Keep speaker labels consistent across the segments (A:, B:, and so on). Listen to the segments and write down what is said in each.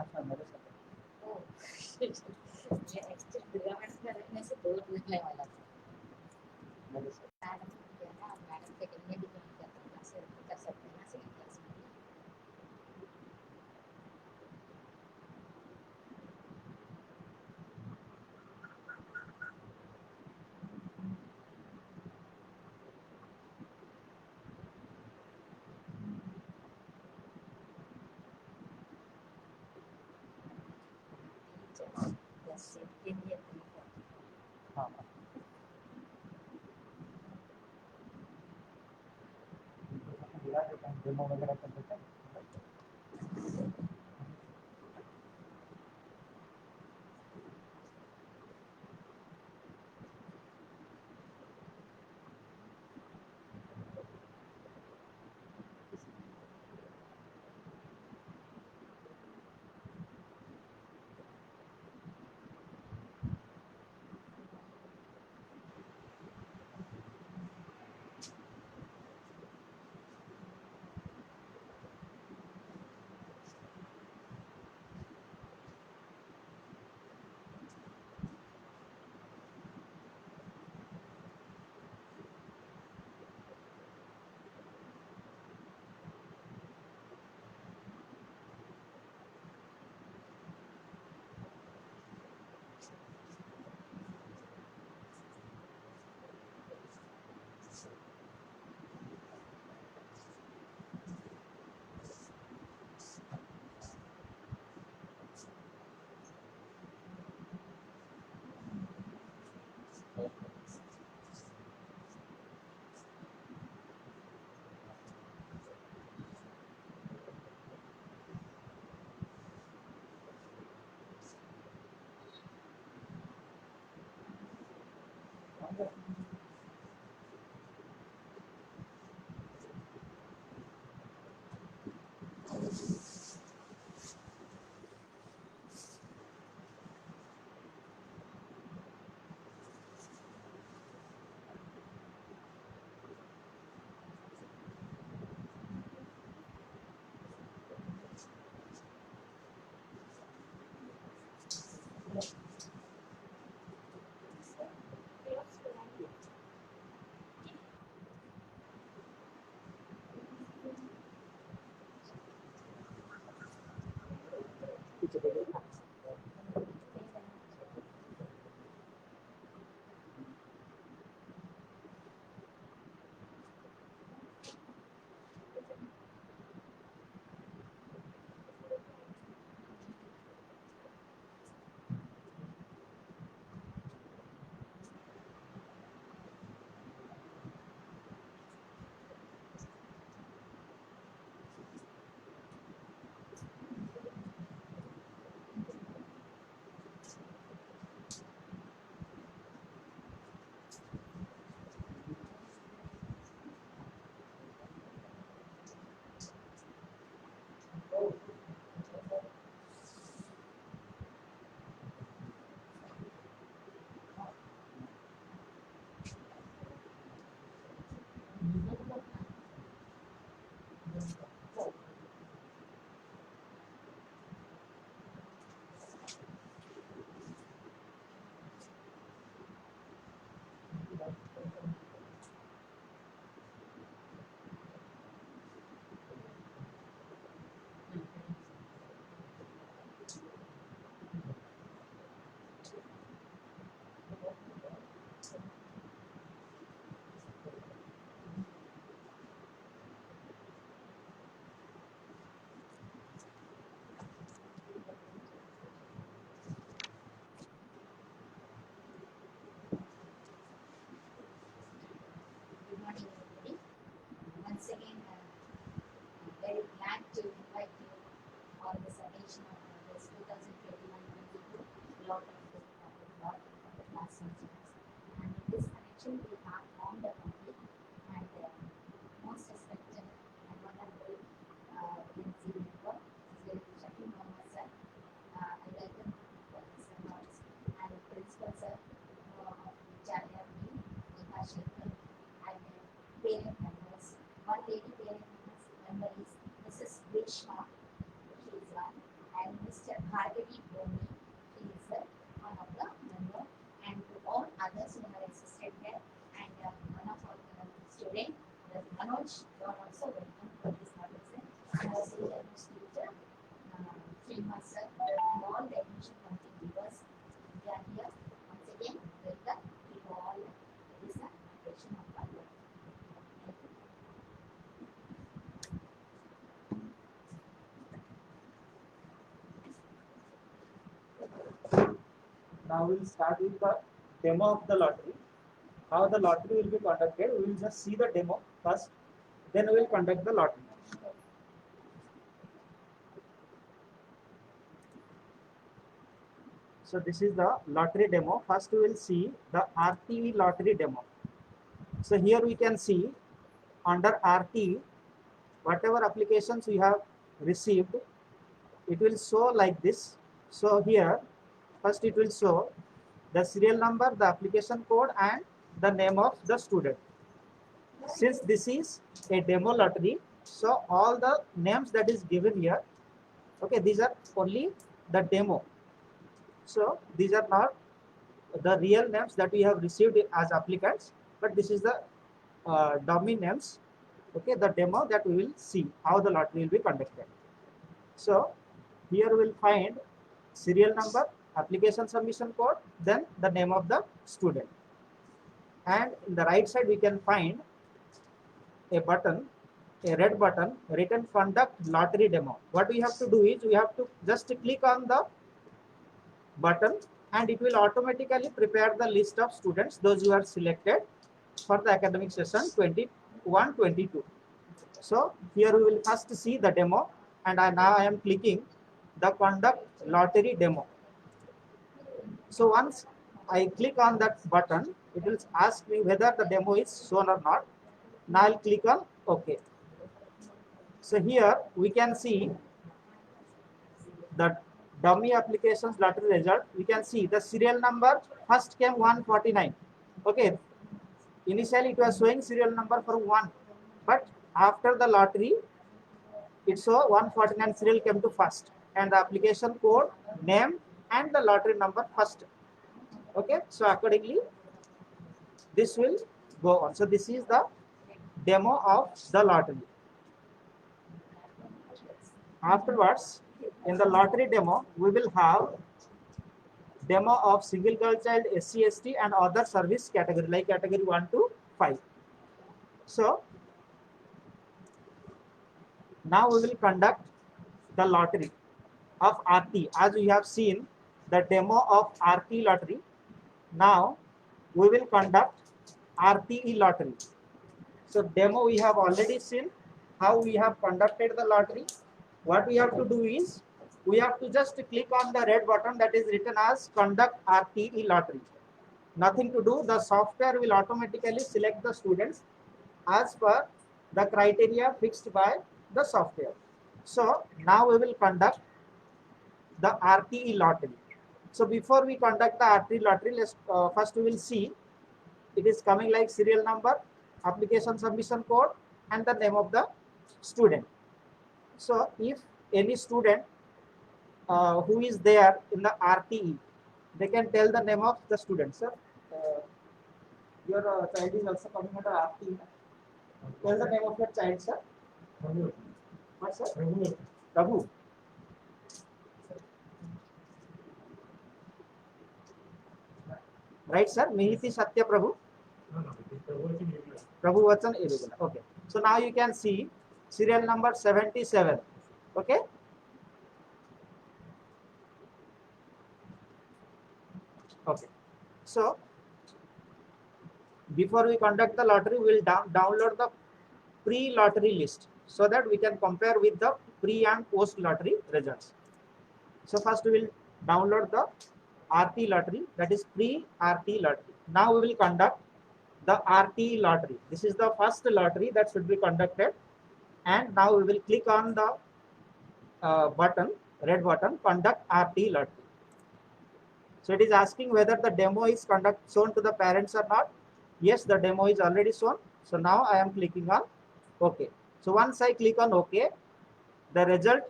A: अच्छा मेरे साथ
B: ओह ये एक्चुअली दुर्गा मैडम करने से दो लगने वाला था
A: मेरे साथ
B: मैडम क्या ना मैडम सेकंड में भी ज्वाइन करता है क्लास कर सकते हैं ना सेकंड क्लास में भी टीचर्स प्लस के लिए 345
A: हाँ हाँ बुला देते हैं डेमो वगैरह कर देते हैं पीछे देखिए
B: good morning everybody once again very glad to invite you on this occasion of this 2021-22 Lord of the Lord of the Class Conference. And in this connection, we have formed a public and most respected and wonderful PNC member, Shakil Mohammed sir. I welcome Mr. Lawrence and Principal sir of Vidyalaya B, Eka Shekhar, and parent members. One lady parent member is Mrs. Vishma, she is one, and Mr. Mr. Bhargavi Bhumi. He is one of the member, and to all others who have assisted here, and one of our student, Manoj, you are also welcome for this audition. Our senior teacher, Srinivas sir, and all the admission committee members, they are here. Once again, welcome to all. This is application of our work. Thank you.
A: Now we'll start with the demo of the lottery. How the lottery will be conducted, we will just see the demo first, then we will conduct the lottery. So this is the lottery demo. First we will see the RTE lottery demo. So here we can see under RTE, whatever applications we have received, it will show like this. So here, first it will show the serial number, the application code, and the name of the student. Since this is a demo lottery, so all the names that is given here, okay, these are only the demo. So these are not the real names that we have received as applicants, but this is the dummy names, okay, the demo that we will see how the lottery will be conducted. So here we will find serial number, application submission code, then the name of the student. And in the right side we can find a button, a red button written conduct lottery demo. What we have to do is we have to just click on the button and it will automatically prepare the list of students, those who are selected for the academic session 21-22. So here we will first see the demo, and now I am clicking the conduct lottery demo. So once I click on that button, it will ask me whether the demo is shown or not. Now I'll click on OK. So here we can see the dummy applications lottery result. We can see the serial number first came 149. Okay, initially it was showing serial number for 1, but after the lottery it saw 149 serial came to first, and the application code, name, and the lottery number first. Okay, so accordingly this will go on. So this is the demo of the lottery. Afterwards, in the lottery demo, we will have demo of single girl child, SC, ST, and other service category, like category 1 to 5. So now we will conduct the lottery of RT. As we have seen the demo of RT lottery, now we will conduct RTE lottery. So demo we have already seen how we have conducted the lottery. What we have to do is we have to just click on the red button that is written as conduct RTE lottery. Nothing to do, the software will automatically select the students as per the criteria fixed by the software. So now we will conduct the RTE lottery. So before we conduct the RTE lottery, let's first we will see it is coming like serial number, application submission code, and the name of the student. So if any student who is there in the RTE, they can tell the name of the student. Sir, your child is also coming under RTE. Tell the name of your child, sir. What, sir? Prabhu. Right, sir? Mihiti Satya Prabhu. Prabhu Vachan irregular. Okay. So now you can see serial number 77. Okay. Okay. So before we conduct the lottery, we will download the pre-lottery list so that we can compare with the pre and post lottery results. So first we will download the RT lottery, that is pre-RT lottery. Now we will conduct the RT lottery. This is the first lottery that should be conducted, and now we will click on the button, red button, conduct RT lottery. So it is asking whether the demo is shown to the parents or not. Yes, the demo is already shown. So now I am clicking on OK. So once I click on OK, the result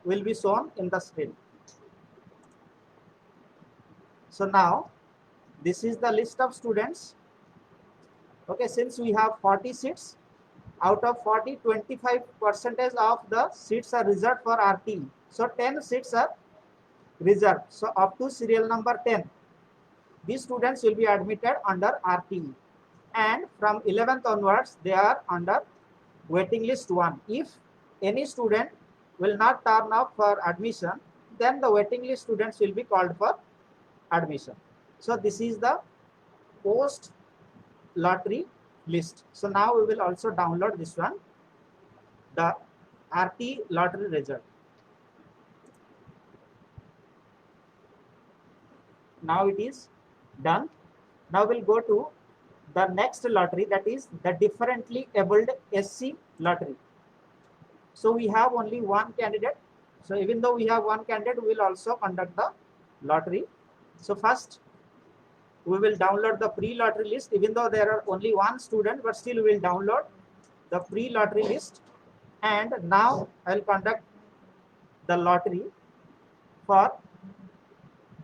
A: will be shown in the screen. So now this is the list of students. Okay, since we have 40 seats, out of 40, 25% of the seats are reserved for RT. So 10 seats are reserved. So up to serial number 10, these students will be admitted under RT. And from 11th onwards, they are under waiting list 1. If any student will not turn up for admission, then the waiting list students will be called for admission. So this is the post lottery list. So now we will also download this one, the RT lottery result. Now it is done. Now we'll go to the next lottery, that is the differently abled SC lottery. So we have only one candidate. So even though we have one candidate, we will also conduct the lottery. So first we will download the pre-lottery list. Even though there are only one student, but still we will download the pre-lottery list. And now I will conduct the lottery for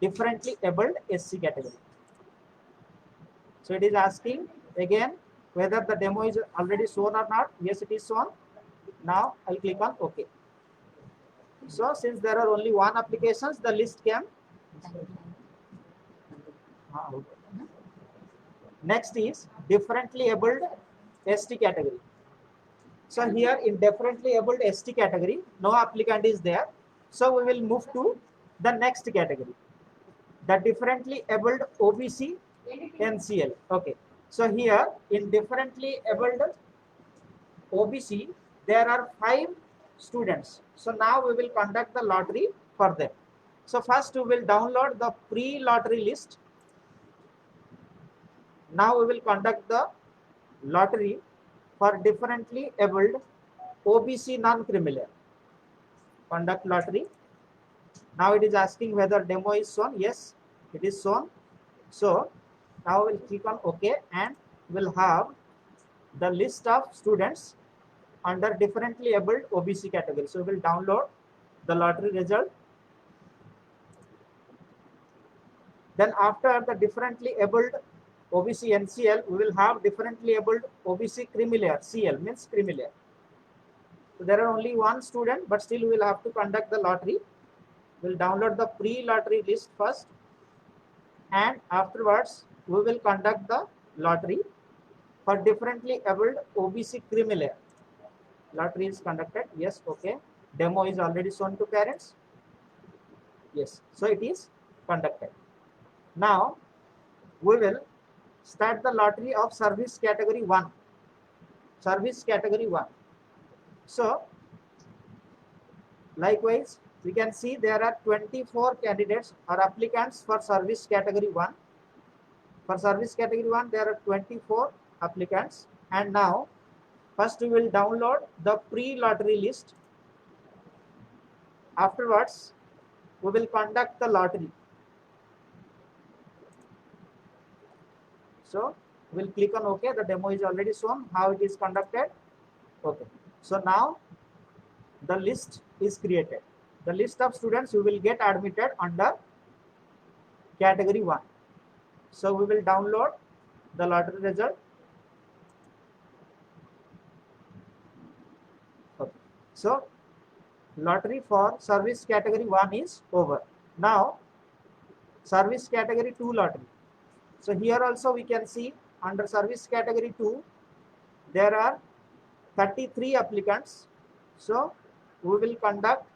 A: differently abled SC category. So it is asking again whether the demo is already shown or not. Yes, it is shown. Now I'll click on OK. So since there are only one applications, the list came. Next is differently abled ST category. So here in differently abled ST category, no applicant is there. So we will move to the next category, the differently abled OBC NCL. Okay. So here in differently abled OBC, there are 5 students. So now we will conduct the lottery for them. So first we will download the pre-lottery list. Now we will conduct the lottery for differently abled OBC non-criminal. Conduct lottery. Now it is asking whether demo is shown. Yes, it is shown. So now we'll click on OK and we'll have the list of students under differently abled OBC category. So we will download the lottery result. Then after the differently abled OBC NCL, we will have differently abled OBC Creamilayer. CL means Creamilayer. So there are only one student, but still we will have to conduct the lottery. We will download the pre-lottery list first, and afterwards we will conduct the lottery for differently abled OBC Creamilayer. Lottery is conducted. Yes, okay. Demo is already shown to parents. Yes, so it is conducted. Now we will start the lottery of service category 1. Service category 1. So likewise, we can see there are 24 candidates or applicants for service category 1. For service category 1, there are 24 applicants. And now first we will download the pre-lottery list. Afterwards, we will conduct the lottery. So we'll click on OK. The demo is already shown how it is conducted. Okay. So now the list is created. The list of students who will get admitted under category 1. So we will download the lottery result. Okay. So lottery for service category 1 is over. Now service category 2 lottery. So here also we can see under service category 2 there are 33 applicants. So we will conduct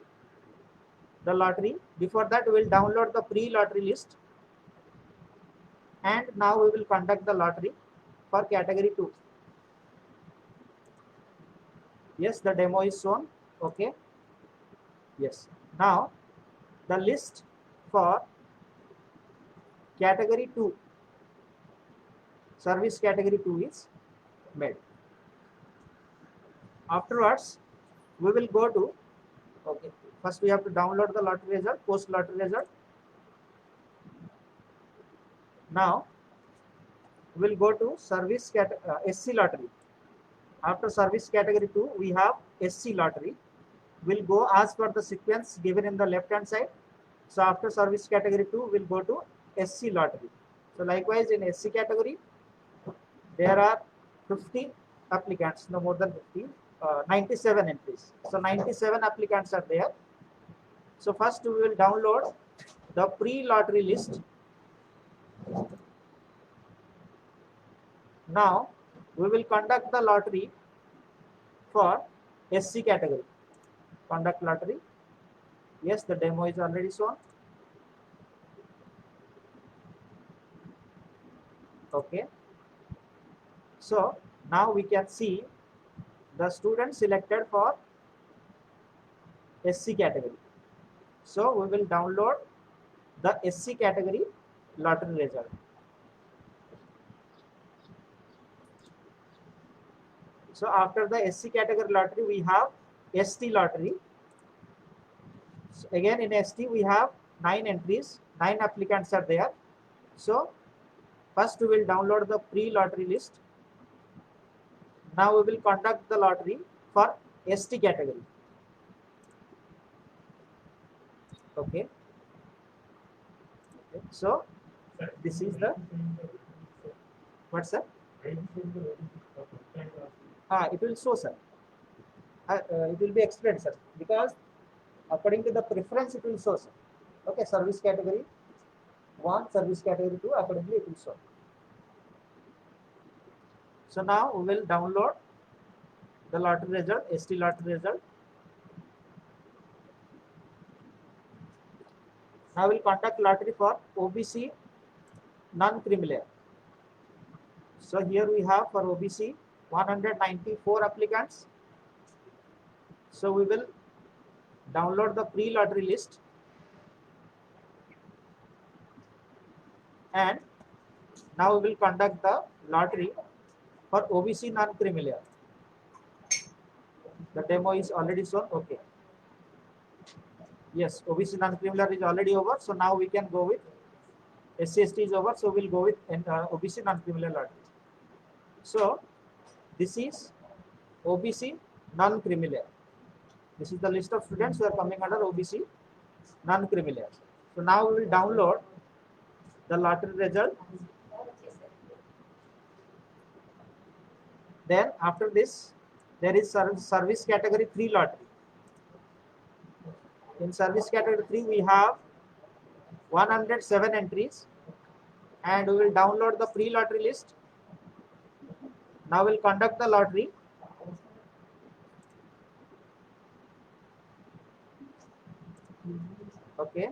A: the lottery. Before that we will download the pre-lottery list, and now we will conduct the lottery for category 2. Yes, the demo is shown. Okay. Yes. Now the list for category 2, service category 2 is made. Afterwards we will go to, okay, first we have to download the lottery result, post lottery result. Now we will go to service SC lottery. After service category 2 we have SC lottery. We'll go as per the sequence given in the left hand side. So after service category 2 we'll go to SC lottery. So likewise in SC category, there are 50 applicants, no more than 50, 97 entries. So 97 applicants are there. So first we will download the pre-lottery list. Now we will conduct the lottery for SC category. Conduct lottery. Yes, the demo is already shown. Okay. So now we can see the student selected for SC category. So we will download the SC category lottery result. So after the SC category lottery, we have ST lottery. So again in ST we have 9 entries, 9 applicants are there. So first we will download the pre-lottery list. Now we will conduct the lottery for ST category. Okay. So this is the what's that? It will show, sir. It will be explained, sir, because according to the preference it will show, sir. Okay, service category 1, service category 2, accordingly it will show. So now we will download the lottery result, ST lottery result. Now we will conduct lottery for OBC non-creamy layer. So here we have for OBC 194 applicants. So we will download the pre-lottery list and now we will conduct the lottery for OBC non-creamy layer. The demo is already shown. Okay. Yes, OBC non-creamy layer is already over. So now we can go with SC/ST is over. So we'll go with OBC non-creamy layer lottery. So this is OBC non-creamy layer. This is the list of students who are coming under OBC non-creamy layer. So now we will download the lottery result. Then after this, there is service category 3 lottery. In service category 3, we have 107 entries, and we will download the pre-lottery list. Now we'll conduct the lottery. Okay.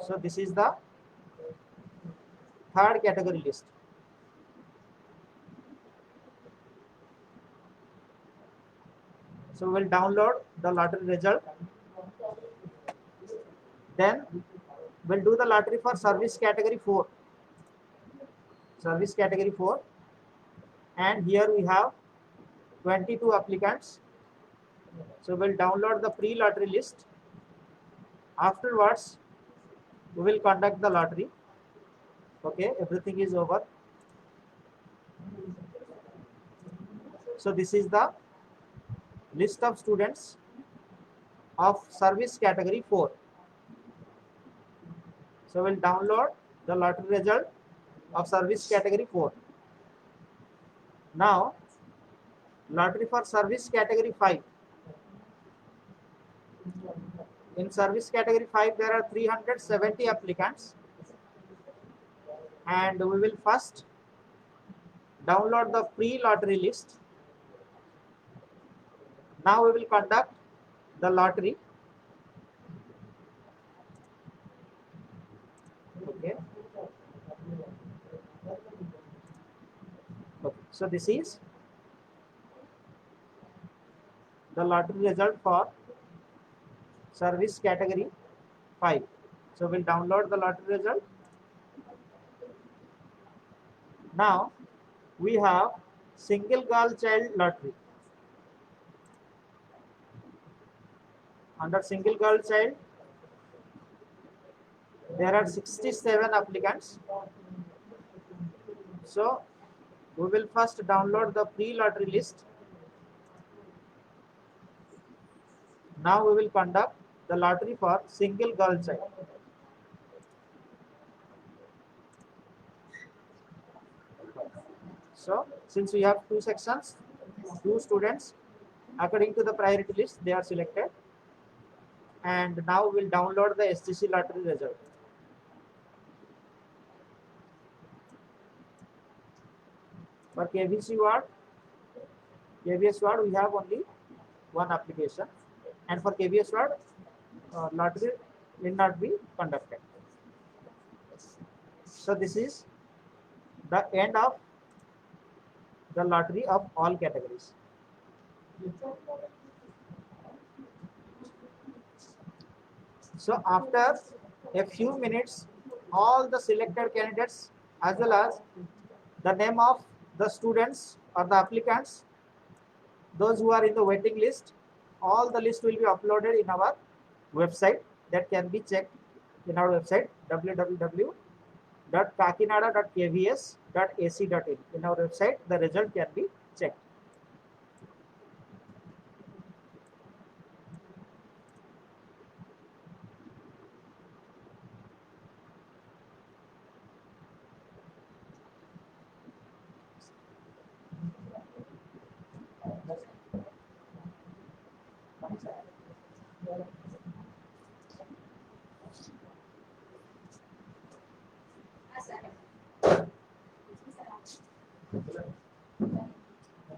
A: So this is the third category list. So we'll download the lottery result. Then we'll do the lottery for service category 4. Service category 4. And here we have 22 applicants. So we'll download the pre-lottery list. Afterwards, we will conduct the lottery. Okay, everything is over. So this is the list of students of service category 4. So we'll download the lottery result of service category 4. Now, lottery for service category 5. In service category 5, there are 370 applicants, and we will first download the pre-lottery list. Now we will conduct the lottery. Okay. Okay. So this is the lottery result for service category 5. So we'll download the lottery result. Now we have single girl child lottery. Under single girl child, there are 67 applicants. So we will first download the pre-lottery list. Now we will conduct the lottery for single girl child. So since we have two sections, two students, according to the priority list, they are selected. And now we'll download the SGC lottery result. For KBC ward, KBS ward, we have only one application, and for KBS ward, lottery will not be conducted. So this is the end of the lottery of all categories. So after a few minutes, all the selected candidates as well as the name of the students or the applicants, those who are in the waiting list, all the list will be uploaded in our website that can be checked in our website www.kakinada.kvs.ac.in. In our website, the result can be checked.
B: Ah, sir.